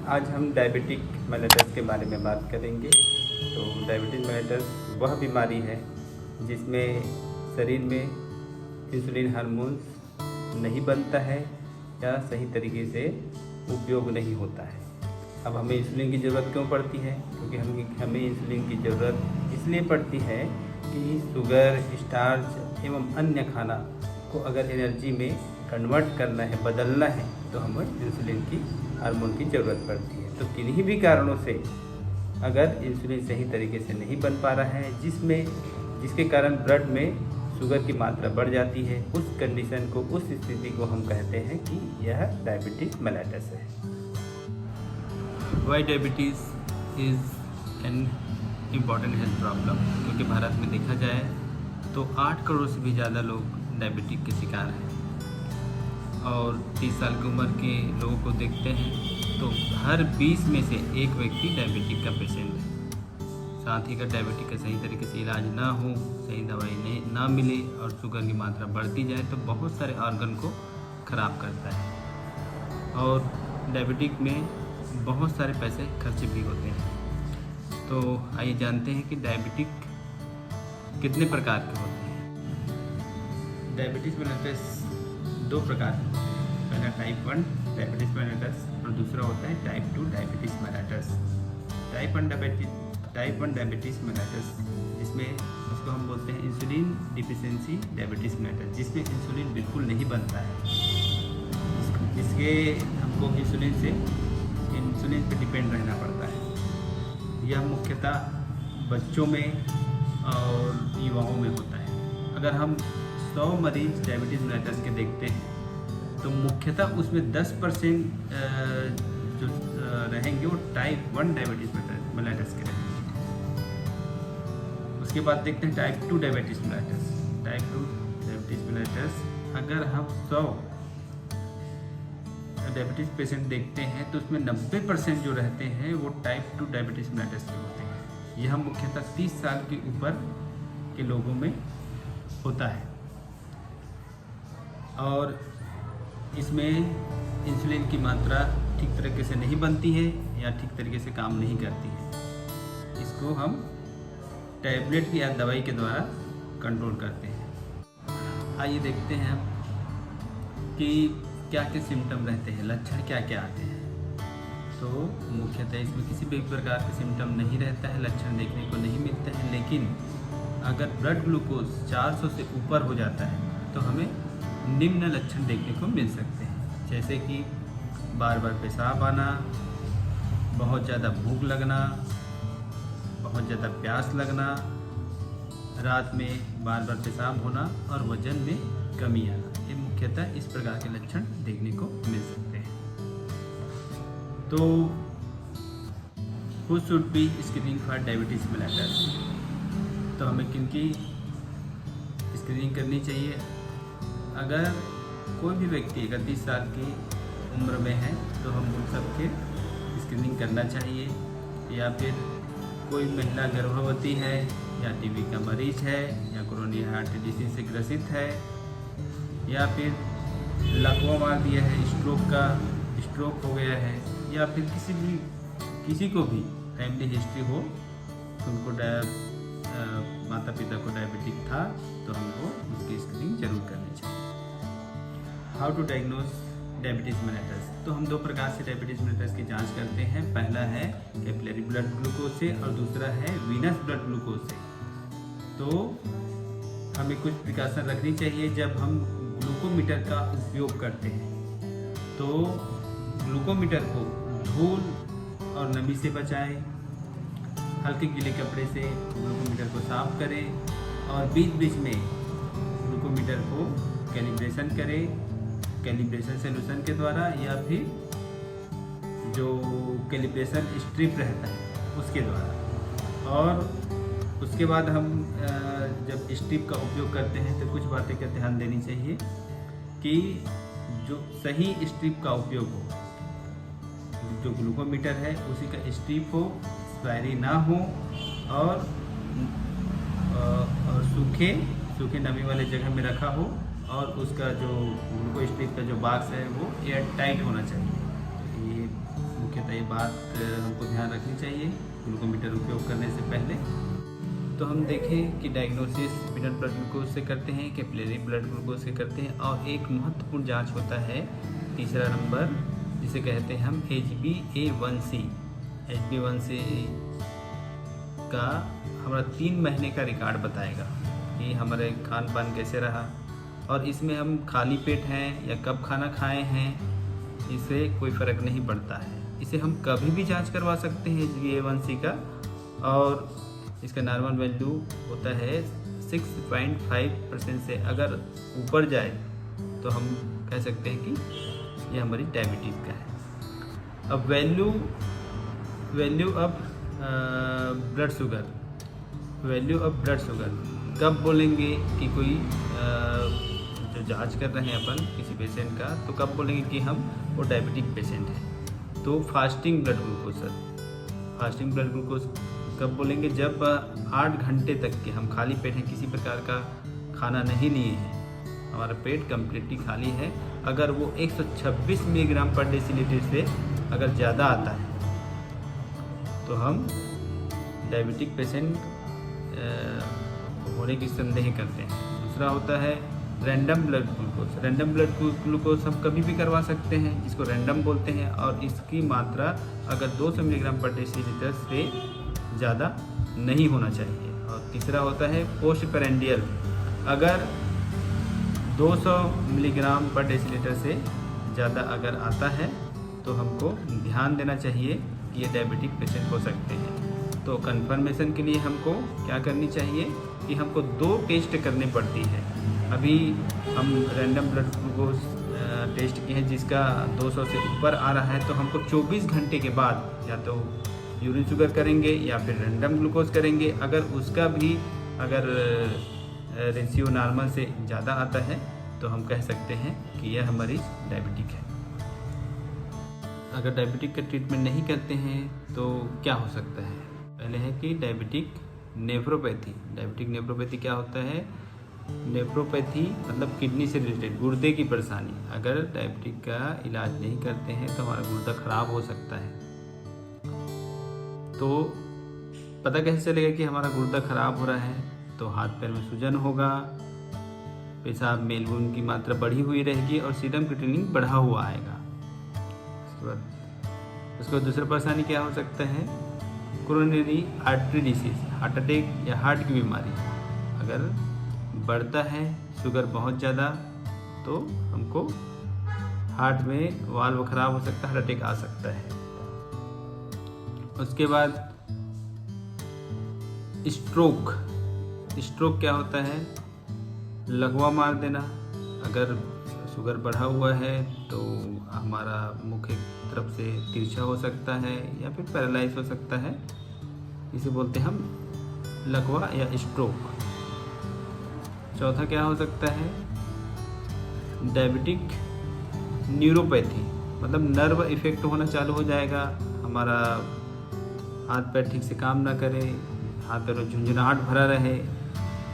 आज हम diabetic mellitus के बारे में बात करेंगे। तो डायबिटिक मेलेटस वह बीमारी है जिसमें शरीर में इंसुलिन हार्मोन्स नहीं बनता है या सही तरीके से उपयोग नहीं होता है। अब हमें इंसुलिन की ज़रूरत क्यों पड़ती है? क्योंकि हमें इंसुलिन की ज़रूरत इसलिए पड़ती है कि शुगर, स्टार्च एवं अन्य खाना को अगर एनर्जी में कन्वर्ट करना है, बदलना है, तो हमें इंसुलिन की हार्मोन की ज़रूरत पड़ती है। तो किन्हीं भी कारणों से अगर इंसुलिन सही तरीके से नहीं बन पा रहा है, जिसके कारण ब्लड में शुगर की मात्रा बढ़ जाती है, उस कंडीशन को, उस स्थिति को हम कहते हैं कि यह डायबिटिक मेलेटस है। Why diabetes is an important health problem? क्योंकि भारत में देखा जाए तो 8 करोड़ से भी ज़्यादा लोग डायबिटिक के शिकार हैं और 30 साल की उम्र के लोगों को देखते हैं तो हर 20 में से एक व्यक्ति डायबिटिक का पेशेंट है। साथ ही अगर डायबिटिक का सही तरीके से इलाज ना हो, सही दवाई ना मिले और शुगर की मात्रा बढ़ती जाए तो बहुत सारे ऑर्गन को ख़राब करता है और डायबिटिक में बहुत सारे पैसे खर्च भी होते हैं। तो आइए जानते हैं कि डायबिटिक कितने प्रकार के होते हैं। डायबिटिस मेलेटस 2 प्रकार के होते हैं। पहला टाइप 1 डायबिटिस मेलेटस और दूसरा होता है type 2 diabetes mellitus. Type 1 diabetes mellitus, जिसमें उसको हम बोलते हैं इंसुलिन डिफिशिएंसी डायबिटिस मेलेटस, जिसमें इंसुलिन बिल्कुल नहीं बनता है, जिसके हमको इंसुलिन पे डिपेंड रहना पड़ता है। यह मुख्यतः बच्चों में और युवाओं में होता है। अगर हम 100 मरीज डायबिटीज़ मेलेटस के देखते हैं तो मुख्यतः उसमें 10% जो रहेंगे वो टाइप 1 डायबिटीज़ मेलेटस के रहेंगे। उसके बाद देखते हैं type 2 diabetes mellitus. Type 2 diabetes mellitus, अगर हम 100 डायबिटीज़ पेशेंट देखते हैं तो उसमें 90% जो रहते हैं वो टाइप 2 डायबिटीज़ मेलेटस के होते हैं। यह मुख्यतः 30 साल के ऊपर के लोगों में होता है और इसमें इंसुलिन की मात्रा ठीक तरीके से नहीं बनती है या ठीक तरीके से काम नहीं करती है। इसको हम टैबलेट या दवाई के द्वारा कंट्रोल करते हैं। आइए देखते हैं कि क्या क्या सिम्टम रहते हैं, लक्षण क्या क्या आते हैं। तो मुख्यतः इसमें किसी भी प्रकार के सिम्टम नहीं रहता है, लक्षण देखने को नहीं मिलते हैं। लेकिन अगर ब्लड ग्लूकोज 400 से ऊपर हो जाता है तो हमें निम्न लक्षण देखने को मिल सकते हैं, जैसे कि बार बार पेशाब आना, बहुत ज़्यादा भूख लगना, बहुत ज़्यादा प्यास लगना, रात में बार बार पेशाब होना और वजन में कमी आना। ये मुख्यतः इस प्रकार के लक्षण देखने को मिल सकते हैं। तो who should be screening for diabetes mellitus? तो हमें किनकी स्क्रीनिंग करनी चाहिए? अगर कोई भी व्यक्ति 31 साल की उम्र में है तो हम उन सबके स्क्रीनिंग करना चाहिए, या फिर कोई महिला गर्भवती है या टीबी का मरीज है या कोरोनरी हार्ट डिसीज से ग्रसित है या फिर लकवा मार दिया है, स्ट्रोक हो गया है, या फिर किसी को भी फैमिली हिस्ट्री हो, उनको माता पिता को डायबिटिक था तो हमको उसकी स्क्रीनिंग जरूर करनी चाहिए। How to diagnose diabetes mellitus? तो हम 2 प्रकार से डायबिटीज़ मेलेटस की जांच करते हैं। पहला है कैपिलरी ब्लड ग्लूकोज से और दूसरा है वीनस ब्लड ग्लूकोज से। तो हमें कुछ प्रिकॉशन रखनी चाहिए जब हम ग्लूकोमीटर का उपयोग करते हैं। तो ग्लूकोमीटर को धूल और नमी से बचाएं, हल्के गीले कपड़े से ग्लूकोमीटर को साफ करें और बीच बीच में ग्लूकोमीटर को कैलिब्रेशन करें, कैलिब्रेशन सोल्यूशन के द्वारा या फिर जो कैलिब्रेशन स्ट्रिप रहता है उसके द्वारा। और उसके बाद हम जब स्ट्रिप का उपयोग करते हैं तो कुछ बातें का ध्यान देनी चाहिए कि जो सही स्ट्रिप का उपयोग हो, जो ग्लूकोमीटर है उसी का स्ट्रिप हो, एक्सपायरी ना हो और सूखे नमी वाले जगह में रखा हो और उसका जो ग्लूको स्ट्रिप का जो बॉक्स है वो एयर टाइट होना चाहिए। तो ये मुख्यतः तो ये बात हमको ध्यान रखनी चाहिए ग्लूकोमीटर उपयोग करने से पहले। तो हम देखें कि डायग्नोसिस बिना ब्लड ग्लूकोज से करते हैं, कैपिलरी ब्लड ग्लूकोज से करते हैं, और एक महत्वपूर्ण जांच होता है तीसरा नंबर, जिसे कहते हैं हम HbA1c। HbA1c का हमारा 3 महीने का रिकॉर्ड बताएगा कि हमारे खान पान कैसे रहा, और इसमें हम खाली पेट हैं या कब खाना खाए हैं इससे कोई फ़र्क नहीं पड़ता है। इसे हम कभी भी जांच करवा सकते हैं HbA1c का, और इसका नॉर्मल वैल्यू होता है 6.5% से अगर ऊपर जाए तो हम कह सकते हैं कि ये हमारी डायबिटीज़ का है। अब value of blood sugar, value of blood sugar कब बोलेंगे कि कोई जो जांच कर रहे हैं अपन किसी पेशेंट का, तो कब बोलेंगे कि हम वो डायबिटिक पेशेंट हैं? तो fasting blood glucose sir, fasting blood glucose कब बोलेंगे? जब 8 घंटे तक के हम खाली पेट हैं, किसी प्रकार का खाना नहीं लिए हैं, हमारा पेट कम्प्लीटली खाली है, अगर वो 126 मिलीग्राम पर डेसीलीटर से अगर ज़्यादा आता है तो हम डायबिटिक पेशेंट होने की संदेह करते हैं। दूसरा होता है random blood glucose. Random blood glucose हम कभी भी करवा सकते हैं, जिसको रैंडम बोलते हैं, और इसकी मात्रा अगर 200 मिलीग्राम पर डेसीलीटर से ज़्यादा नहीं होना चाहिए। और तीसरा होता है पोस्ट पेरेंडियल। अगर 200 मिलीग्राम पर डेसीलीटर से ज़्यादा अगर आता है तो हमको ध्यान देना चाहिए कि ये डायबिटिक पेशेंट हो सकते हैं। तो कंफर्मेशन के लिए हमको क्या करनी चाहिए कि हमको 2 टेस्ट करनी पड़ती है। अभी हम रैंडम ब्लड ग्लूकोज टेस्ट किए हैं जिसका 200 से ऊपर आ रहा है, तो हमको 24 घंटे के बाद या तो यूरिन शुगर करेंगे या फिर रैंडम ग्लूकोज करेंगे। अगर उसका भी अगर रेशियो नॉर्मल से ज़्यादा आता है तो हम कह सकते हैं कि यह हमारी डायबिटिक है। अगर डायबिटिक का ट्रीटमेंट नहीं करते हैं तो क्या हो सकता है? पहले है कि डायबिटिक नेफ्रोपैथी। डायबिटिक नेफ्रोपैथी क्या होता है? नेफ्रोपैथी मतलब किडनी से रिलेटेड गुर्दे की परेशानी। अगर डायबिटिक का इलाज नहीं करते हैं तो हमारा गुर्दा खराब हो सकता है। तो पता कैसे चलेगा कि हमारा गुर्दा खराब हो रहा है? तो हाथ पैर में सूजन होगा, पेशाब में खून की मात्रा बढ़ी हुई रहेगी और सीरम क्रिएटिनिन बढ़ा हुआ आएगा। उसके बाद दूसरा परेशानी क्या हो सकता है? Coronary artery disease, heart attack या हार्ट की बीमारी। अगर बढ़ता है शुगर बहुत ज़्यादा तो हमको हार्ट में वाल्व खराब हो सकता है, हार्ट अटैक आ सकता है। उसके बाद स्ट्रोक। स्ट्रोक क्या होता है? लकवा मार देना। अगर शुगर बढ़ा हुआ है तो हमारा मुख एक तरफ से तिरछा हो सकता है या फिर पैरालाइज हो सकता है, इसे बोलते हैं हम लकवा या स्ट्रोक। चौथा क्या हो सकता है? डायबिटिक न्यूरोपैथी, मतलब नर्व इफेक्ट होना चालू हो जाएगा, हमारा हाथ पैर ठीक से काम ना करे, हाथ पैर में झुंझुनाहट भरा रहे,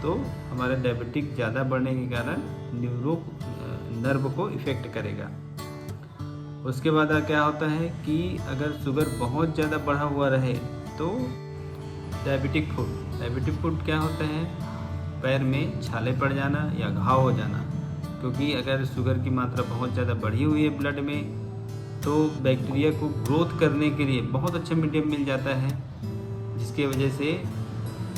तो हमारा डायबिटिक ज़्यादा बढ़ने के कारण नर्व को इफेक्ट करेगा। उसके बाद क्या होता है कि अगर शुगर बहुत ज़्यादा बढ़ा हुआ रहे तो डायबिटिक फुट क्या होता है? पैर में छाले पड़ जाना या घाव हो जाना, क्योंकि अगर शुगर की मात्रा बहुत ज़्यादा बढ़ी हुई है ब्लड में तो बैक्टीरिया को ग्रोथ करने के लिए बहुत अच्छा मीडियम मिल जाता है, जिसके वजह से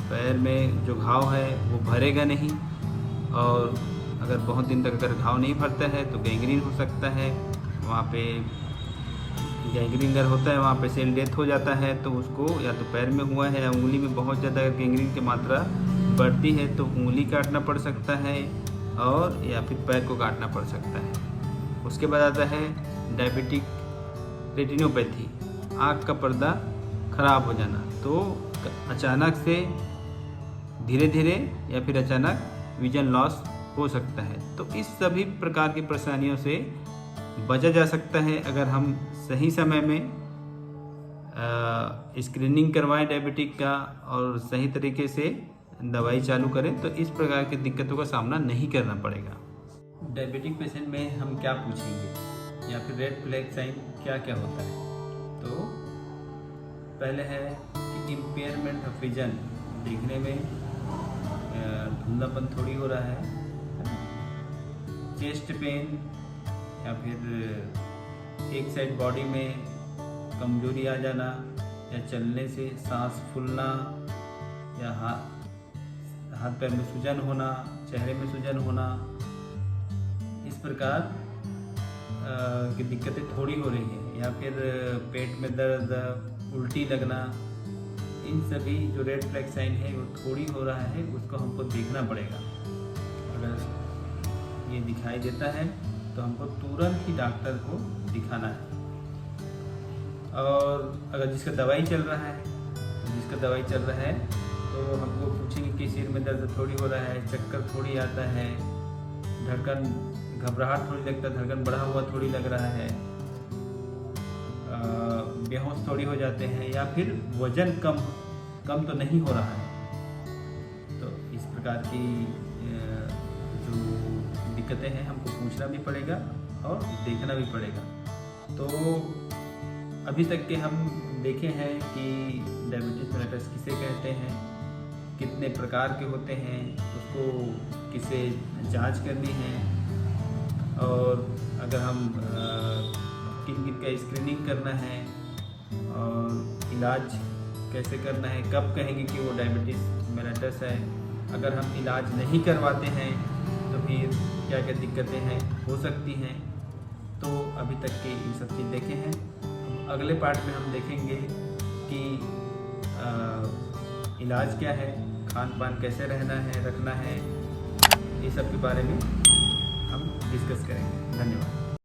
पैर में जो घाव है वो भरेगा नहीं, और अगर बहुत दिन तक अगर घाव नहीं भरता है तो गैंग्रीन हो सकता है। वहाँ पे गैंग्रीन अगर होता है वहाँ पे सेल डेथ हो जाता है, तो उसको या तो पैर में हुआ है या उंगली में बहुत ज़्यादा गैंग्रीन की मात्रा बढ़ती है तो उंगली काटना पड़ सकता है और या फिर पैर को काटना पड़ सकता है। उसके बाद आता है डायबिटिक रेटिनोपैथी, आँख का पर्दा खराब हो जाना, तो अचानक से धीरे धीरे या फिर अचानक विजन लॉस हो सकता है। तो इस सभी प्रकार की परेशानियों से बचा जा सकता है अगर हम सही समय में स्क्रीनिंग करवाएं डायबिटिक का और सही तरीके से दवाई चालू करें, तो इस प्रकार की दिक्कतों का सामना नहीं करना पड़ेगा। डायबिटिक पेशेंट में हम क्या पूछेंगे या फिर रेड फ्लैग साइन क्या क्या होता है? तो पहले है कि इम्पेयरमेंट ऑफ विजन, देखने में धुंधलापन थोड़ी हो रहा है, चेस्ट पेन या फिर एक साइड बॉडी में कमजोरी आ जाना, या चलने से सांस फूलना, या हाथ पैर में सूजन होना, चेहरे में सूजन होना, इस प्रकार की दिक्कतें थोड़ी हो रही है, या फिर पेट में दर्द, उल्टी लगना, इन सभी जो रेड फ्लैग साइन है वो थोड़ी हो रहा है, उसको हमको देखना पड़ेगा। अगर ये दिखाई देता है तो हमको तुरंत ही डॉक्टर को दिखाना है। और अगर जिसका दवाई चल रहा है तो हमको पूछेंगे कि सिर में दर्द थोड़ी हो रहा है, चक्कर थोड़ी आता है, धड़कन घबराहट थोड़ी लगता है, धड़कन बढ़ा हुआ थोड़ी लग रहा है, बेहोश थोड़ी हो जाते हैं, या फिर वजन कम तो नहीं हो रहा है। तो इस प्रकार की जो दिक्कतें हैं हमको पूछना भी पड़ेगा और देखना भी पड़ेगा। तो अभी तक के हम देखे हैं कि डायबिटीज मेलिटस किसे कहते हैं, कितने प्रकार के होते हैं, उसको किसे जांच करनी है, और अगर हम किन का स्क्रीनिंग करना है और इलाज कैसे करना है, कब कहेंगे कि वो डायबिटीज मेलिटस है, अगर हम इलाज नहीं करवाते हैं तो फिर क्या क्या दिक्कतें हैं हो सकती हैं। तो अभी तक के ये सब चीज़ देखे हैं। अगले पार्ट में हम देखेंगे कि इलाज क्या है, खान पान कैसे रखना है, ये सब के बारे में हम डिस्कस करेंगे। धन्यवाद।